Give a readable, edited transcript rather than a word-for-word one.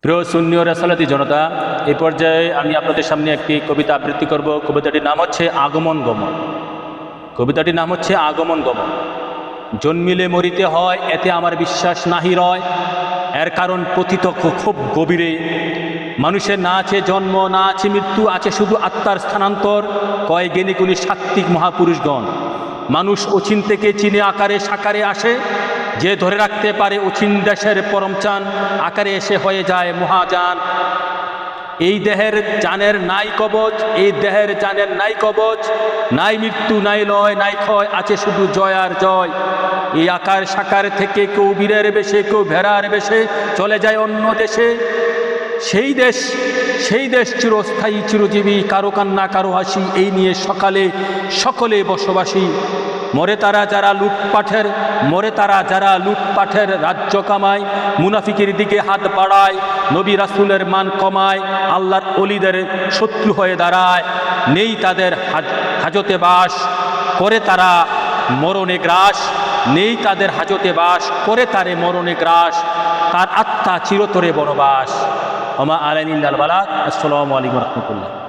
প্রিয় সুন্নি ও রাসালাতি জনতা, এই পর্যায়ে আমি আপনাদের সামনে একটি কবিতা আবৃত্তি করব। কবিতাটির নাম হচ্ছে আগমন গমন। কবিতাটির নাম হচ্ছে আগমন গমন। জন্মিলে মরিতে হয়, এতে আমার বিশ্বাস নাহি রয়। এর কারণ পতিত খুব গভীরে। মানুষের না আছে জন্ম, না আছে মৃত্যু, আছে শুধু আত্মার স্থানান্তর, কয় জ্ঞানীগুণী সাত্ত্বিক মহাপুরুষগণ। মানুষ অচিন থেকে চিনে আকারে সাকারে আসে, যে ধরে রাখতে পারে অচিন দেশের পরমচান, আকারে এসে হয়ে যায় মহাজান। এই দেহের জানের নাই কবচ, এই দেহের জানের নাই কবচ, নাই মৃত্যু নাই লয় নাই ক্ষয়, আছে শুধু জয় আর জয়। এই আকার সাকার থেকে কেউ বীরের বেশে, কেউ ভেড়ার বেশে চলে যায় অন্য দেশে। সেই দেশ চিরস্থায়ী চিরজীবী, কারো কান্না কারো হাসি, এই নিয়ে সকলে বসবাসী। মরে তারা যারা লুটপাটের রাজ্য কামায়, মুনাফিকের দিকে হাত বাড়ায়, নবী রাসূলের মান কমায়, আল্লাহর ওলিদের শত্রু হয়ে দাঁড়ায়। নেই তাদের হাজতে বাস, করে তারা মরণে গ্রাস। নেই তাদের হাজতে বাস, করে তারে মরণে গ্রাস, তার আত্মা চিরতরে বনবাস। ওমা আলাইনা ইল্লাল বালাগ। আসসালামু আলাইকুম ওয়া রাহমাতুল্লাহ।